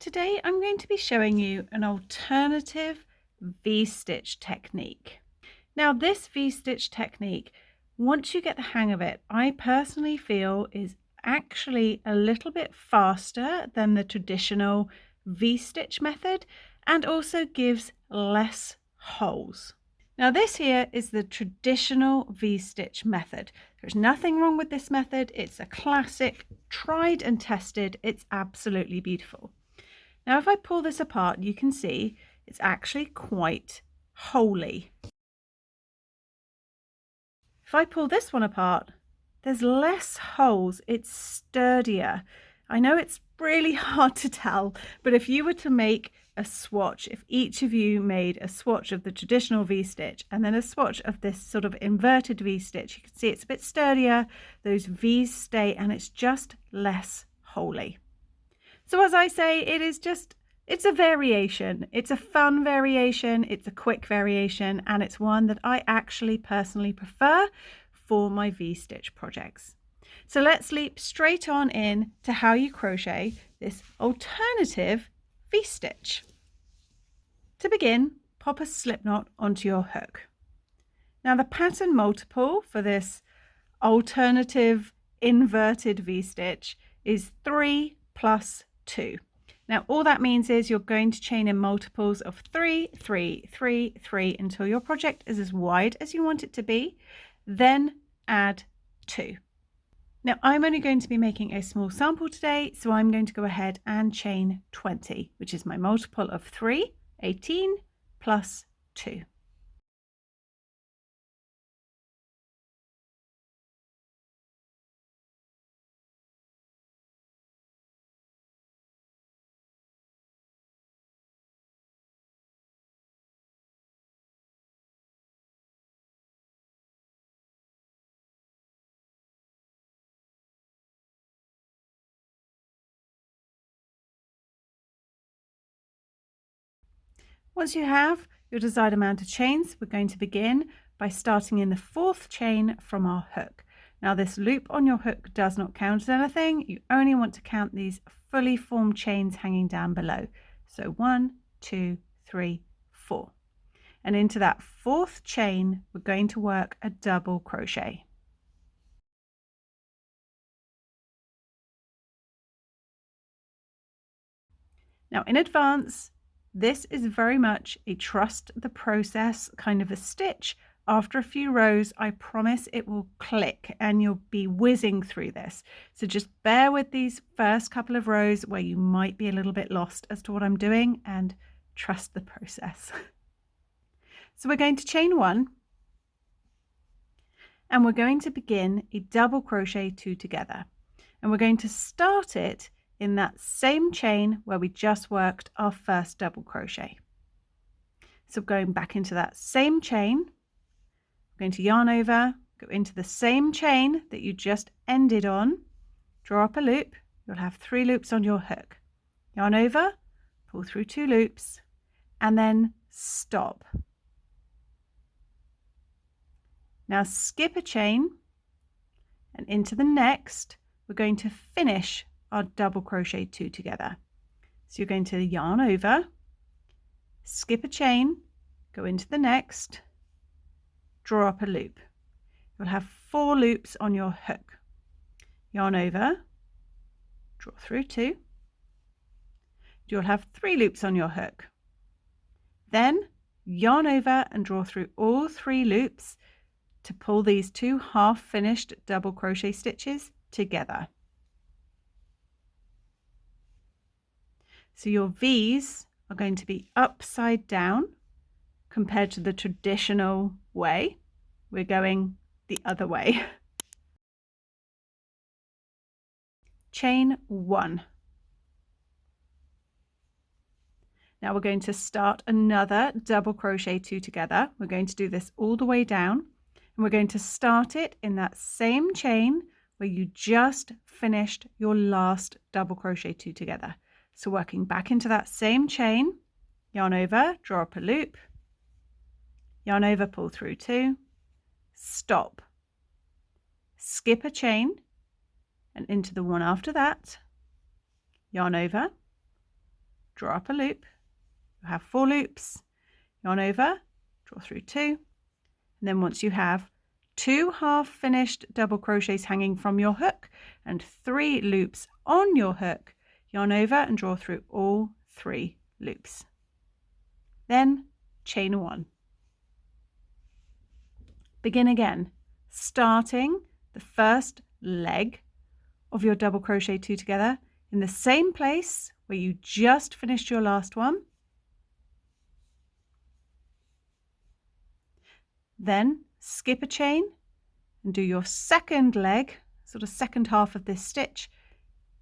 Today I'm going to be showing you an alternative V-stitch technique. Now this V-stitch technique, once you get the hang of it, I personally feel is actually a little bit faster than the traditional V-stitch method and also gives less holes. Now this here is the traditional V-stitch method. There's nothing wrong with this method. It's a classic, tried and tested. It's absolutely beautiful. Now if I pull this apart, you can see it's actually quite holey. If I pull this one apart, there's less holes, it's sturdier. I know it's really hard to tell, but if you were to make a swatch, if each of you made a swatch of the traditional V-stitch and then a swatch of this sort of inverted V-stitch, you can see it's a bit sturdier, those V's stay, and it's just less holey. So as I say, it's a variation. It's a fun variation, it's a quick variation, and it's one that I actually personally prefer for my V-stitch projects. So let's leap straight on in to how you crochet this alternative V-stitch. To begin, pop a slip knot onto your hook. Now the pattern multiple for this alternative inverted V-stitch is 3 plus 2. Now all that means is you're going to chain in multiples of 3, 3, 3, 3 until your project is as wide as you want it to be, then add 2. Now I'm only going to be making a small sample today, so I'm going to go ahead and chain 20, which is my multiple of 3, 18 plus 2. Once you have your desired amount of chains, we're going to begin by starting in the 4th chain from our hook. Now this loop on your hook does not count as anything. You only want to count these fully formed chains hanging down below. So 1, 2, 3, 4. And into that 4th chain, we're going to work a double crochet. Now in advance, this is very much a trust the process kind of a stitch. After a few rows, I promise it will click and you'll be whizzing through this. So just bear with these first couple of rows where you might be a little bit lost as to what I'm doing, and trust the process. So we're going to chain 1 and we're going to begin a double crochet 2 together. And we're going to start it in that same chain where we just worked our first double crochet. So going back into that same chain, we're going to yarn over, go into the same chain that you just ended on, draw up a loop. You'll have 3 loops on your hook. Yarn over, pull through 2 loops, and then stop. Now skip a chain, and into the next, we're going to finish our double crochet 2 together. So you're going to yarn over, skip a chain, go into the next, draw up a loop. You'll have 4 loops on your hook. Yarn over, draw through 2. You'll have 3 loops on your hook. Then yarn over and draw through all 3 loops to pull these 2 half finished double crochet stitches together. So your V's are going to be upside down compared to the traditional way. We're going the other way. Chain 1. Now we're going to start another double crochet 2 together. We're going to do this all the way down, and we're going to start it in that same chain where you just finished your last double crochet 2 together. So working back into that same chain, yarn over, draw up a loop, yarn over, pull through 2, stop, skip a chain, and into the one after that, yarn over, draw up a loop. You have 4 loops, yarn over, draw through 2, and then once you have 2 half finished double crochets hanging from your hook and 3 loops on your hook, yarn over and draw through all 3 loops. Then chain 1. Begin again, starting the first leg of your double crochet 2 together in the same place where you just finished your last one. Then skip a chain and do your second leg, sort of second half of this stitch,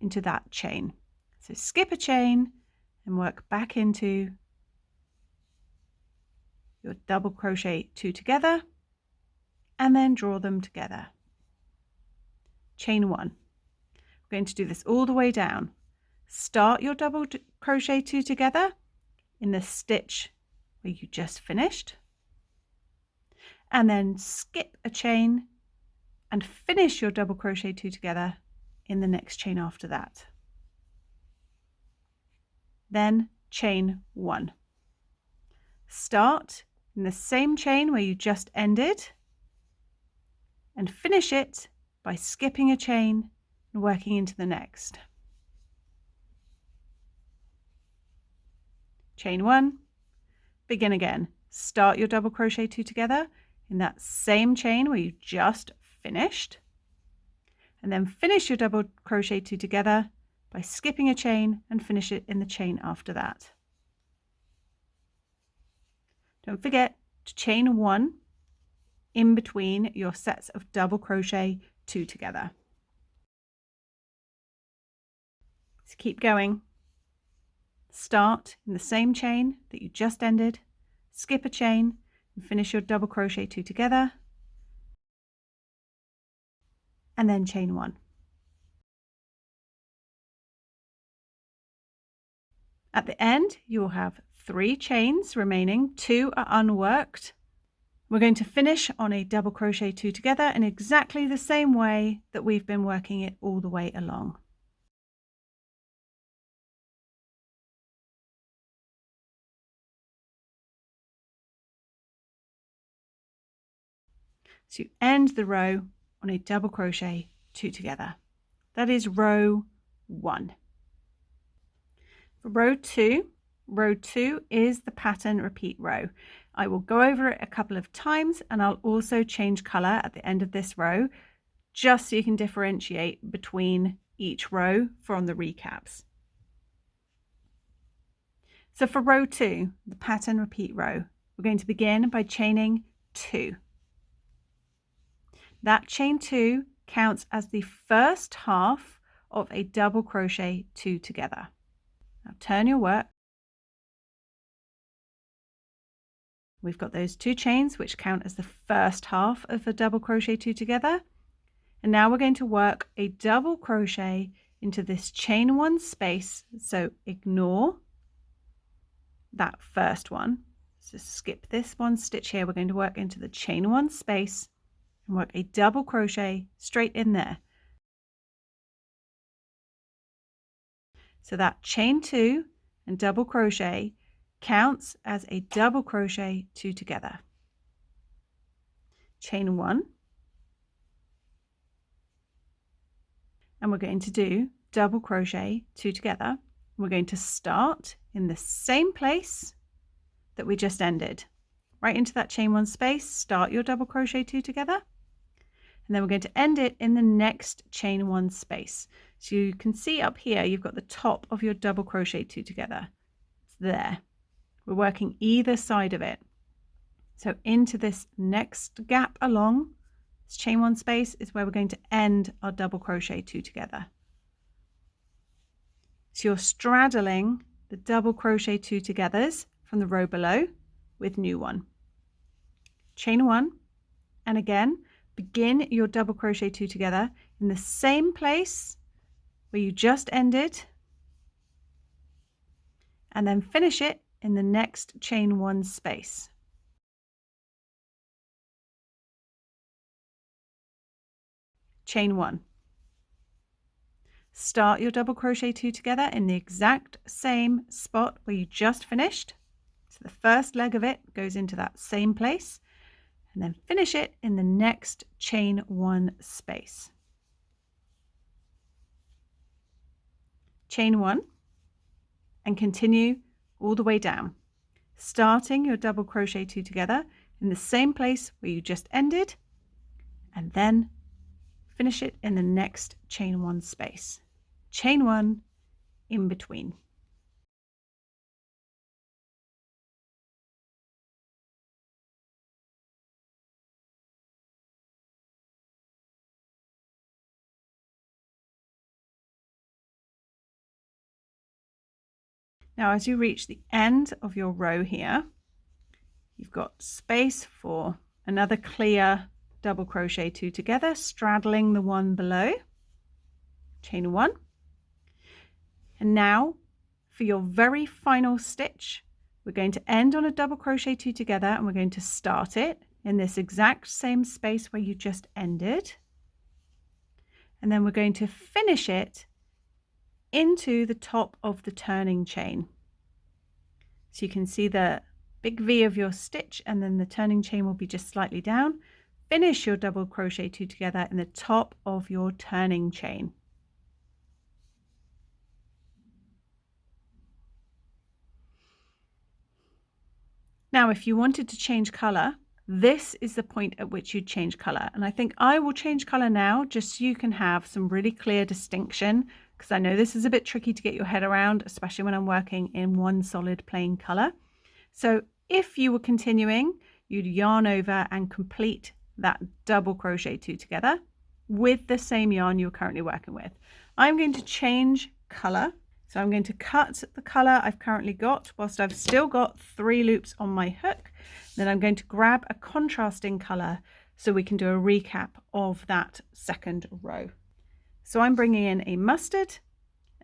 into that chain. So skip a chain and work back into your double crochet 2 together, and then draw them together. Chain 1. We're going to do this all the way down. Start your double crochet 2 together in the stitch where you just finished, and then skip a chain and finish your double crochet 2 together in the next chain after that. Then chain 1. Start in the same chain where you just ended and finish it by skipping a chain and working into the next. Chain 1, begin again. Start your double crochet 2 together in that same chain where you just finished, and then finish your double crochet 2 together by skipping a chain and finish it in the chain after that. Don't forget to chain 1 in between your sets of double crochet 2 together. So keep going. Start in the same chain that you just ended, skip a chain and finish your double crochet 2 together, and then chain 1. At the end, you will have 3 chains remaining, 2 are unworked. We're going to finish on a double crochet 2 together in exactly the same way that we've been working it all the way along. So you end the row on a double crochet 2 together. That is row 1. For row 2 is the pattern repeat row. I will go over it a couple of times, and I'll also change colour at the end of this row, just so you can differentiate between each row from the recaps. So for row 2, the pattern repeat row, we're going to begin by chaining 2. That chain 2 counts as the first half of a double crochet 2 together. Now turn your work. We've got those 2 chains which count as the first half of a double crochet 2 together, and now we're going to work a double crochet into this chain 1 space, so ignore that first one. So skip this one stitch here. We're going to work into the chain 1 space and work a double crochet straight in there. So that chain 2 and double crochet counts as a double crochet 2 together. Chain 1, and we're going to do double crochet 2 together. We're going to start in the same place that we just ended, right into that chain 1 space. Start your double crochet 2 together, and then we're going to end it in the next chain 1 space. So you can see up here you've got the top of your double crochet 2 together. It's there. We're working either side of it. So into this next gap along this chain 1 space is where we're going to end our double crochet 2 together. So you're straddling the double crochet 2 togethers from the row below with new one. Chain 1, and again begin your double crochet 2 together in the same place where you just ended, and then finish it in the next chain 1 space. Chain 1. Start your double crochet 2 together in the exact same spot where you just finished. So the first leg of it goes into that same place, and then finish it in the next chain 1 space. Chain 1 and continue all the way down, starting your double crochet 2 together in the same place where you just ended, and then finish it in the next chain 1 space. Chain 1 in between. Now, as you reach the end of your row here, you've got space for another clear double crochet 2 together, straddling the one below. Chain 1. And now for your very final stitch, we're going to end on a double crochet 2 together, and we're going to start it in this exact same space where you just ended. And then we're going to finish it into the top of the turning chain. So you can see the big V of your stitch, and then the turning chain will be just slightly down. Finish your double crochet 2 together in the top of your turning chain. Now, if you wanted to change color, this is the point at which you change color. And I think I will change color now, just so you can have some really clear distinction, because I know this is a bit tricky to get your head around, especially when I'm working in one solid plain color. So if you were continuing, you'd yarn over and complete that double crochet 2 together with the same yarn you're currently working with. I'm going to change color. So I'm going to cut the color I've currently got whilst I've still got 3 loops on my hook. Then I'm going to grab a contrasting color so we can do a recap of that second row. So I'm bringing in a mustard,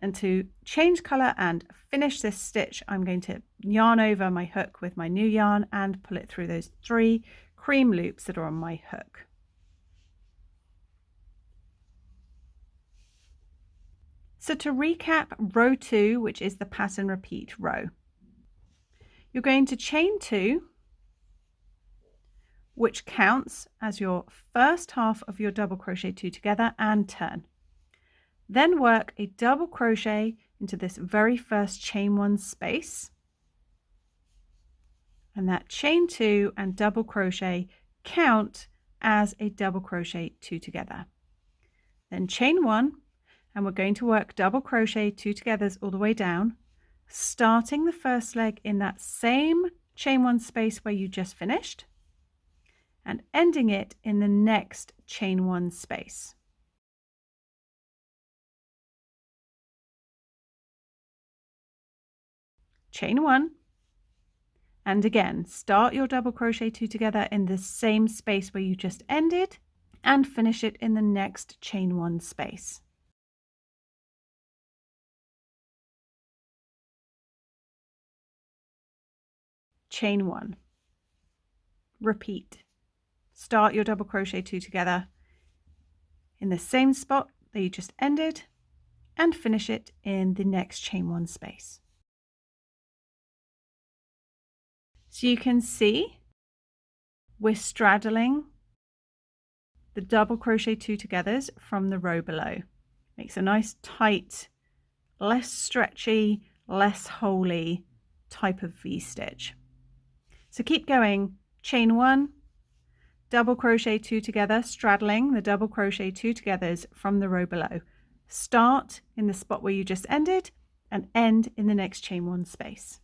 and to change color and finish this stitch, I'm going to yarn over my hook with my new yarn and pull it through those 3 cream loops that are on my hook. So to recap row 2, which is the pattern repeat row, you're going to chain 2, which counts as your first half of your double crochet 2 together, and turn. Then work a double crochet into this very first chain 1 space, and that chain 2 and double crochet count as a double crochet 2 together. Then chain 1, and we're going to work double crochet 2 togethers all the way down, starting the first leg in that same chain 1 space where you just finished, and ending it in the next chain 1 space. Chain 1, and again start your double crochet 2 together in the same space where you just ended, and finish it in the next chain 1 space. Chain 1, repeat, start your double crochet 2 together in the same spot that you just ended, and finish it in the next chain 1 space. So you can see we're straddling the double crochet 2 togethers from the row below. Makes a nice tight, less stretchy, less holey type of V-stitch. So keep going. Chain 1, double crochet 2 together, straddling the double crochet 2 togethers from the row below. Start in the spot where you just ended and end in the next chain 1 space.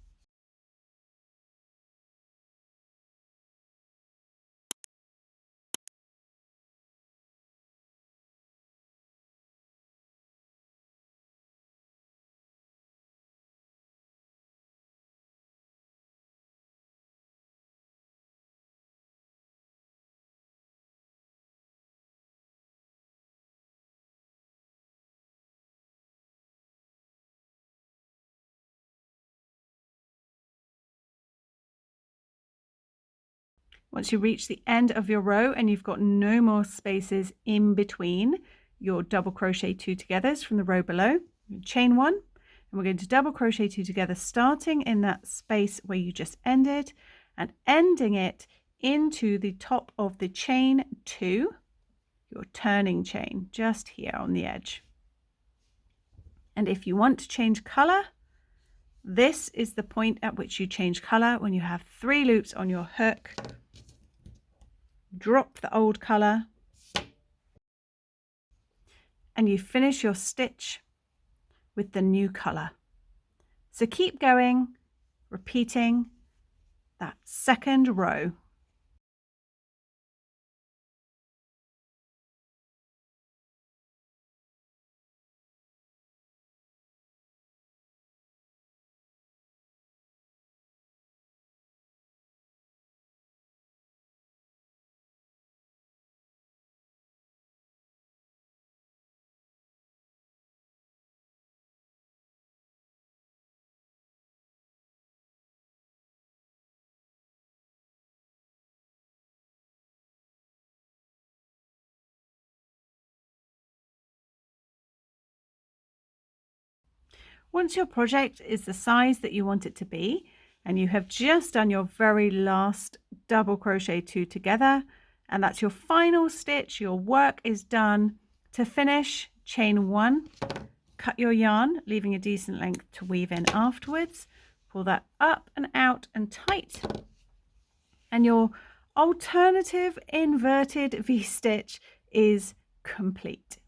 Once you reach the end of your row and you've got no more spaces in between, your double crochet 2 togethers from the row below, chain 1, and we're going to double crochet 2 together, starting in that space where you just ended and ending it into the top of the chain 2, your turning chain just here on the edge. And if you want to change color, this is the point at which you change color. When you have 3 loops on your hook, drop the old color and you finish your stitch with the new color. So keep going, repeating that second row. Once your project is the size that you want it to be, and you have just done your very last double crochet 2 together, and that's your final stitch, your work is done. To finish, chain 1, cut your yarn, leaving a decent length to weave in afterwards. Pull that up and out and tight, and your alternative inverted V-stitch is complete.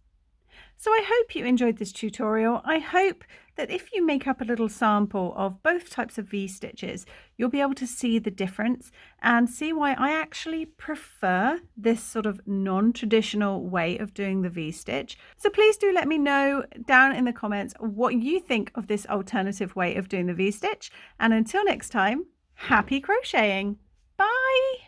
So I hope you enjoyed this tutorial. I hope that if you make up a little sample of both types of V-stitches, you'll be able to see the difference and see why I actually prefer this sort of non-traditional way of doing the V-stitch. So please do let me know down in the comments what you think of this alternative way of doing the V-stitch. And until next time, happy crocheting. Bye!